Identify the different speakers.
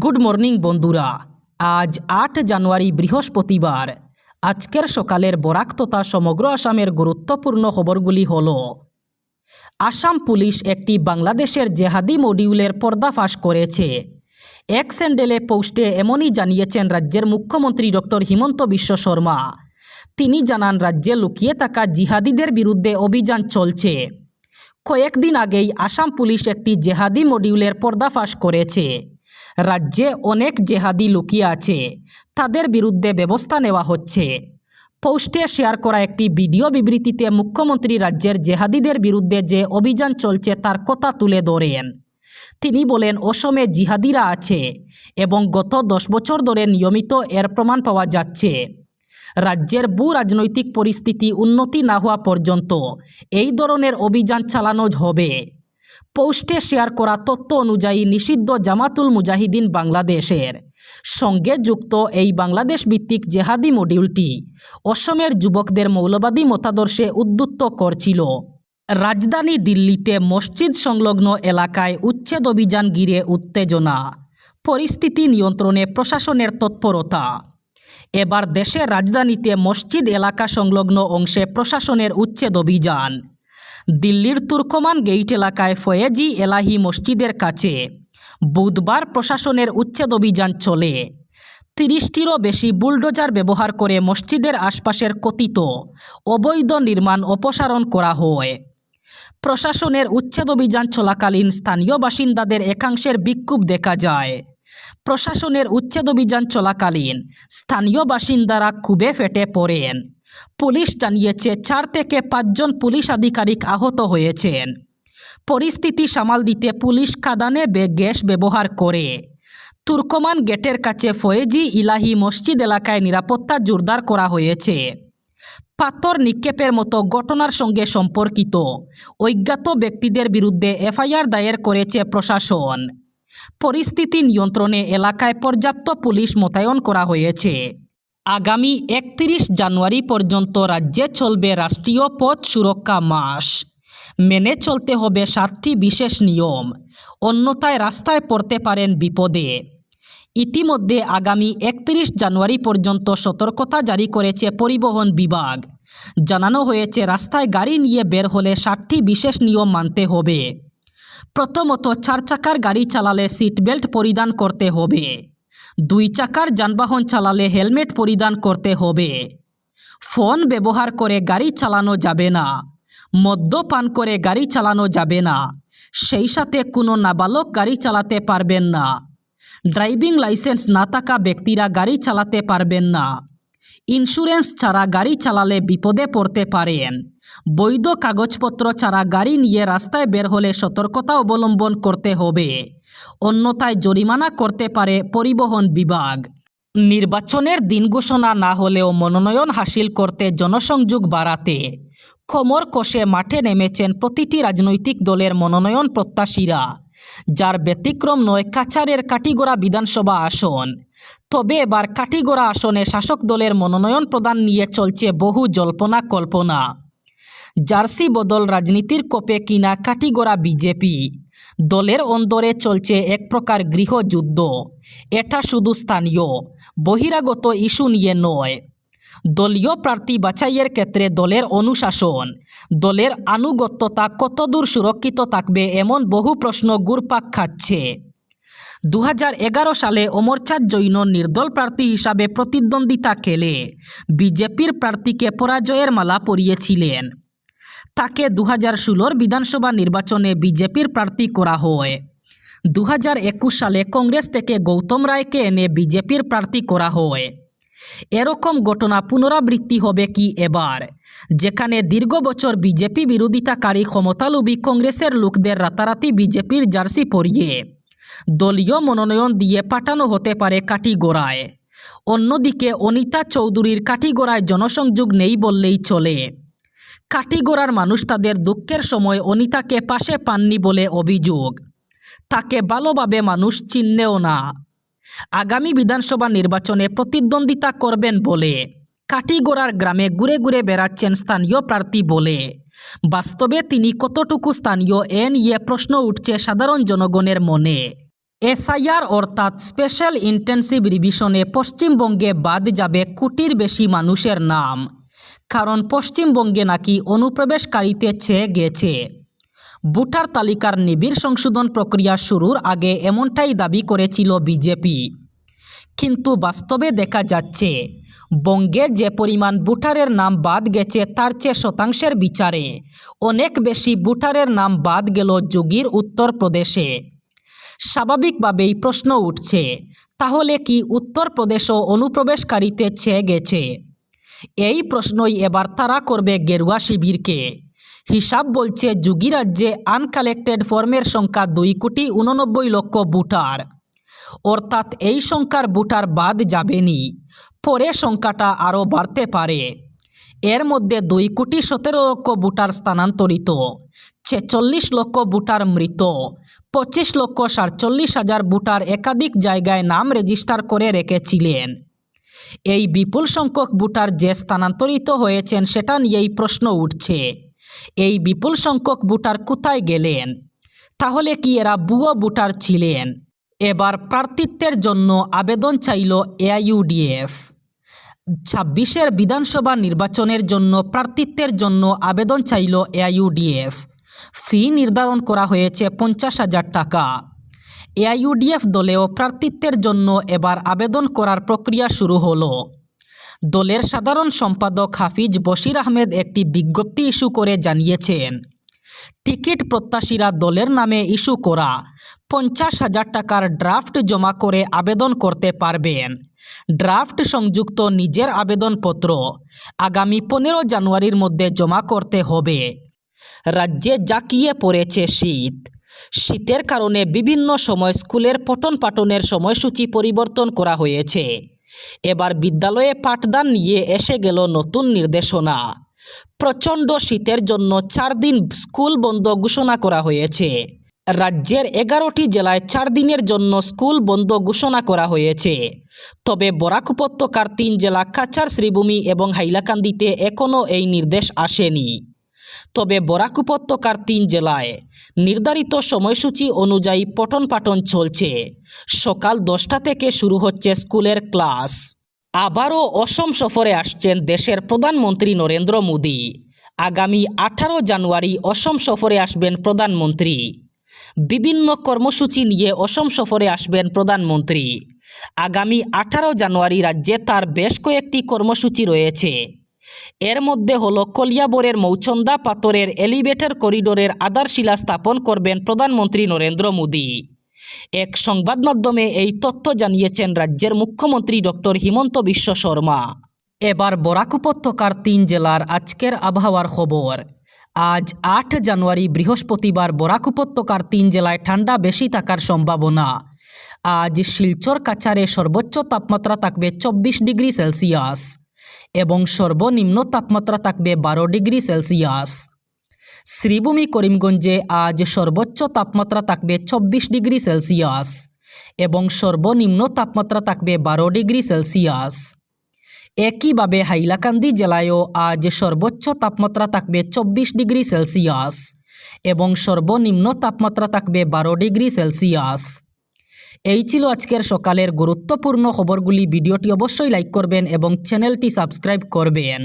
Speaker 1: Good morning বন্ধুরা। আজ ৮ জানুয়ারি বৃহস্পতিবার। আজকের সকালের বরাক তথা সমগ্র আসামের গুরুত্বপূর্ণ খবরগুলি হল: আসাম পুলিশ একটি বাংলাদেশের জেহাদি মডিউলের পর্দাফাশ করেছে। এক্স হ্যান্ডেলে পোস্টে এমনই জানিয়েছেন রাজ্যের মুখ্যমন্ত্রী ডক্টর হিমন্ত বিশ্ব শর্মা। তিনি জানান, রাজ্যে লুকিয়ে থাকা জিহাদিদের বিরুদ্ধে অভিযান চলছে। কয়েকদিন আগেই আসাম পুলিশ একটি জেহাদি মডিউলের পর্দাফাশ করেছে। রাজ্যে অনেক জেহাদি লুকিয়ে আছে, তাদের বিরুদ্ধে ব্যবস্থা নেওয়া হচ্ছে। পোস্টে শেয়ার করা একটি ভিডিও বিবৃতিতে মুখ্যমন্ত্রী রাজ্যের জেহাদিদের বিরুদ্ধে যে অভিযান চলছে তার কথা তুলে ধরেন। তিনি বলেন, অসমে জিহাদিরা আছে এবং গত 10 বছর ধরে নিয়মিত এর প্রমাণ পাওয়া যাচ্ছে। রাজ্যের ভূ রাজনৈতিক পরিস্থিতি উন্নতি না হওয়া পর্যন্ত এই ধরনের অভিযান চালানো হবে। পোস্টে শেয়ার করা তথ্য অনুযায়ী নিষিদ্ধ জামাতুল মুজাহিদিন বাংলাদেশের সঙ্গে যুক্ত এই বাংলাদেশ ভিত্তিক জেহাদি মডিউলটি অসমের যুবকদের মৌলবাদী মতাদর্শে উদ্বুদ্ধ করছিল। রাজধানী দিল্লিতে মসজিদ সংলগ্ন এলাকায় উচ্ছেদ অভিযান ঘিরে উত্তেজনা, পরিস্থিতি নিয়ন্ত্রণে প্রশাসনের তৎপরতা। এবার দেশের রাজধানীতে মসজিদ এলাকা সংলগ্ন অংশে প্রশাসনের উচ্ছেদ অভিযান। দিল্লির তুর্কমান গেইট এলাকায় ফয়েজি এলাহি মসজিদের কাছে বুধবার প্রশাসনের উচ্ছেদ অভিযান চলে। 30টিরও বেশি বুলডোজার ব্যবহার করে মসজিদের আশপাশের কথিত অবৈধ নির্মাণ অপসারণ করা হয়। প্রশাসনের উচ্ছেদ অভিযান চলাকালীন স্থানীয় বাসিন্দাদের একাংশের বিক্ষোভ দেখা যায়। প্রশাসনের উচ্ছেদ অভিযান চলাকালীন স্থানীয় বাসিন্দারা ক্ষোভে ফেটে পড়েন। পুলিশ জানিয়েছে 4 থেকে 5 জন পুলিশ আধিকারিক আহত হয়েছেন। পরিস্থিতি সামাল দিতে পুলিশ কাঁদানে গ্যাস ব্যবহার করে। তুর্কমান গেটের কাছে ফয়েজি ইলাহি মসজিদ এলাকায় নিরাপত্তা জোরদার করা হয়েছে। পাথর নিক্ষেপের মতো ঘটনার সঙ্গে সম্পর্কিত অজ্ঞাত ব্যক্তিদের বিরুদ্ধে এফআইআর দায়ের করেছে প্রশাসন। পরিস্থিতি নিয়ন্ত্রণে এলাকায় পর্যাপ্ত পুলিশ মোতায়েন করা হয়েছে। আগামী 31 জানুয়ারি পর্যন্ত রাজ্যে চলবে রাষ্ট্রীয় পথ সুরক্ষা মাস। মেনে চলতে হবে 7টি বিশেষ নিয়ম, অন্যথায় রাস্তায় পড়তে পারেন বিপদে। ইতিমধ্যে আগামী 31 জানুয়ারি পর্যন্ত সতর্কতা জারি করেছে পরিবহন বিভাগ। জানানো হয়েছে, রাস্তায় গাড়ি নিয়ে বের হলে 7টি বিশেষ নিয়ম মানতে হবে। প্রথমত, 4 চাকার গাড়ি চালালে সিট বেল্ট পরিধান করতে হবে। 2 চাকার যানবাহন চালালে হেলমেট পরিধান করতে হবে। ফোন ব্যবহার করে গাড়ি চালানো যাবে না। মদ্যপান করে গাড়ি চালানো যাবে না। সেই সাথে কোনো নাবালক গাড়ি চালাতে পারবেন না। ড্রাইভিং লাইসেন্স না থাকা ব্যক্তিরা গাড়ি চালাতে পারবেন না। ইন্স্যুরেন্স ছাড়া গাড়ি চালালে বিপদে পড়তে পারেন। বৈধ কাগজপত্র ছাড়া গাড়ি নিয়ে রাস্তায় বের হলে সতর্কতা অবলম্বন করতে হবে, অন্যথায় জরিমানা করতে পারে পরিবহন বিভাগ। নির্বাচনের দিন ঘোষণা না হলেও মনোনয়ন হাসিল করতে জনসংযোগ বাড়াতে কোমর কষে মাঠে নেমেছেন প্রতিটি রাজনৈতিক দলের মনোনয়ন প্রত্যাশীরা। যার ব্যতিক্রম নয় কাছাড়ের কাটিগড়া বিধানসভা আসন। তবে এবার কাটিগড়া আসনে শাসক দলের মনোনয়ন প্রদান নিয়ে চলছে বহু জল্পনা কল্পনা। জার্সি বদল রাজনীতির কোপে কিনা কাটিগড়া বিজেপি। দলের অন্দরে চলছে এক প্রকার গৃহযুদ্ধ। এটা শুধু স্থানীয় বহিরাগত ইস্যু নিয়ে নয়। দলীয় প্রার্থী বাছাইয়ের ক্ষেত্রে দলের অনুশাসন, দলের আনুগত্যতা কতদূর সুরক্ষিত থাকবে এমন বহু প্রশ্ন ঘুরপাক খাচ্ছে। 2011 সালে অমরচাঁদ জৈন নির্দল প্রার্থী হিসাবে প্রতিদ্বন্দ্বিতা খেলে বিজেপির প্রার্থীকে পরাজয়ের মালা পরিয়েছিলেন। তাকে 2016 বিধানসভা নির্বাচনে বিজেপির প্রার্থী করা হয়। 2021 সালে কংগ্রেস থেকে গৌতম রায়কে এনে বিজেপির প্রার্থী করা হয়। এরকম ঘটনা পুনরাবৃত্তি হবে কি এবার, যেখানে দীর্ঘ বছর বিজেপি বিরোধিতাকারী ক্ষমতালোভী কংগ্রেসের লোকদের রাতারাতি বিজেপির জার্সি পরিয়ে দলীয় মনোনয়ন দিয়ে পাঠানো হতে পারে কাটিগড়ায়। অন্যদিকে অনিতা চৌধুরীর কাটিগড়ায় জনসংযোগ নেই বললেই চলে। কাটিগড়ার মানুষ তাদের দুঃখের সময় অনিতাকে পাশে পাননি বলে অভিযোগ। তাকে ভালোভাবে মানুষ চিনলেও না। আগামী বিধানসভা নির্বাচনে প্রতিদ্বন্দ্বিতা করবেন বলে কাটিগড়ার গ্রামে ঘুরে ঘুরে বেড়াচ্ছেন স্থানীয় প্রার্থী বলে। বাস্তবে তিনি কতটুকু স্থানীয় এ নিয়ে প্রশ্ন উঠছে সাধারণ জনগণের মনে। এসআইআর অর্থাৎ স্পেশাল ইন্টেন্সিভ রিভিশনে পশ্চিমবঙ্গে বাদ যাবে কোটির বেশি মানুষের নাম, কারণ পশ্চিমবঙ্গে নাকি অনুপ্রবেশকারীতে ছেয়ে গেছে। ভোটার তালিকার নিবিড় সংশোধন প্রক্রিয়া শুরুর আগে এমনটাই দাবি করেছিল বিজেপি, কিন্তু বাস্তবে দেখা যাচ্ছে বঙ্গে যে পরিমাণ ভোটারের নাম বাদ গেছে তার চেয়ে শতাংশের বিচারে অনেক বেশি ভোটারের নাম বাদ গেল যোগীর উত্তরপ্রদেশে। স্বাভাবিকভাবেই প্রশ্ন উঠছে, তাহলে কি উত্তরপ্রদেশও অনুপ্রবেশকারীতে ছেয়ে গেছে? এই প্রশ্নই এবার তাড়া করবে গেরুয়া শিবিরকে। হিসাব বলছে যোগী রাজ্যে আনকালেক্টেড ফর্মের সংখ্যা 2,89,00,000 ভোটার, অর্থাৎ এই সংখ্যার ভোটার বাদ যাবেনি, পরে সংখ্যাটা আরও বাড়তে পারে। এর মধ্যে 2,17,00,000 ভোটার স্থানান্তরিত, 46,00,000 ভোটার মৃত, 25,47,000 ভোটার একাধিক জায়গায় নাম রেজিস্টার করে রেখেছিলেন। এই বিপুল সংখ্যক ভোটার যে স্থানান্তরিত হয়েছেন সেটা নিয়েই প্রশ্ন উঠছে, এই বিপুল সংখ্যক ভোটার কোথায় গেলেন? তাহলে কি এরা ভুয়ো ভোটার ছিলেন? এবার প্রার্থিত্বের জন্য আবেদন চাইল এআইইউডিএফ। 26-এর বিধানসভা নির্বাচনের জন্য প্রার্থিত্বের জন্য আবেদন চাইল এআইইউডিএফ। ফি নির্ধারণ করা হয়েছে 50,000 টাকা। এআইইউডিএফ দলেও প্রার্থিত্বের জন্য এবার আবেদন করার প্রক্রিয়া শুরু হলো। দলের সাধারণ সম্পাদক হাফিজ বশির আহমেদ একটি বিজ্ঞপ্তি ইস্যু করে জানিয়েছেন, টিকিট প্রত্যাশীরা দলের নামে ইস্যু করা 50,000 টাকার ড্রাফট জমা করে আবেদন করতে পারবেন। ড্রাফট সংযুক্ত নিজের আবেদনপত্র আগামী 15 জানুয়ারির মধ্যে জমা করতে হবে। রাজ্যে জাঁকিয়ে পড়েছে শীত। শীতের কারণে বিভিন্ন সময় স্কুলের পঠন পাঠনের সময়সূচি পরিবর্তন করা হয়েছে। এবার বিদ্যালয়ে পাঠদান নিয়ে এসে গেল নতুন নির্দেশনা। প্রচণ্ড শীতের জন্য 4 দিন স্কুল বন্ধ ঘোষণা করা হয়েছে। রাজ্যের 11টি জেলায় 4 দিনের জন্য স্কুল বন্ধ ঘোষণা করা হয়েছে। তবে বরাক উপত্যকার 3 জেলা কাছাড়, শ্রীভূমি এবং হাইলাকান্দিতে এখনও এই নির্দেশ আসেনি। তবে বরাক উপত্যকার 3 জেলায় নির্ধারিত সময়সূচি অনুযায়ী পঠন পাঠন চলছে। সকাল 10টা থেকে শুরু হচ্ছে স্কুলের ক্লাস। আবারও অসম সফরে আসছেন দেশের প্রধানমন্ত্রী নরেন্দ্র মোদী। আগামী 18 জানুয়ারি অসম সফরে আসবেন প্রধানমন্ত্রী। বিভিন্ন কর্মসূচি নিয়ে অসম সফরে আসবেন প্রধানমন্ত্রী। আগামী 18 জানুয়ারি রাজ্যে তার বেশ কয়েকটি কর্মসূচি রয়েছে। এর মধ্যে হলো কলিয়াবরের মৌচন্দা পাথরের এলিভেটর করিডোরের আধারশিলা স্থাপন করবেন প্রধানমন্ত্রী নরেন্দ্র মোদী। এক সংবাদ মাধ্যমে এই তথ্য জানিয়েছেন রাজ্যের মুখ্যমন্ত্রী ডক্টর হিমন্ত বিশ্ব শর্মা। এবার বরাক উপত্যকার 3 জেলার আজকের আবহাওয়ার খবর। আজ 8 জানুয়ারি বৃহস্পতিবার বরাক উপত্যকার 3 জেলায় ঠান্ডা বেশি থাকার সম্ভাবনা। আজ শিলচর কাছাড়ে সর্বোচ্চ তাপমাত্রা থাকবে 24 ডিগ্রি সেলসিয়াস এবং সর্বনিম্ন তাপমাত্রা থাকবে 12 ডিগ্রি সেলসিয়াস। শ্রীভূমি করিমগঞ্জে আজ সর্বোচ্চ তাপমাত্রা থাকবে 24 ডিগ্রি সেলসিয়াস এবং সর্বনিম্ন তাপমাত্রা থাকবে 12 ডিগ্রি সেলসিয়াস। একইভাবে হাইলাকান্দি জেলায়ও আজ সর্বোচ্চ তাপমাত্রা থাকবে 24 ডিগ্রি সেলসিয়াস এবং সর্বনিম্ন তাপমাত্রা থাকবে 12 ডিগ্রি সেলসিয়াস। এই ছিল আজকের সকালের গুরুত্বপূর্ণ খবরগুলি। ভিডিওটি অবশ্যই লাইক করবেন এবং চ্যানেলটি সাবস্ক্রাইব করবেন।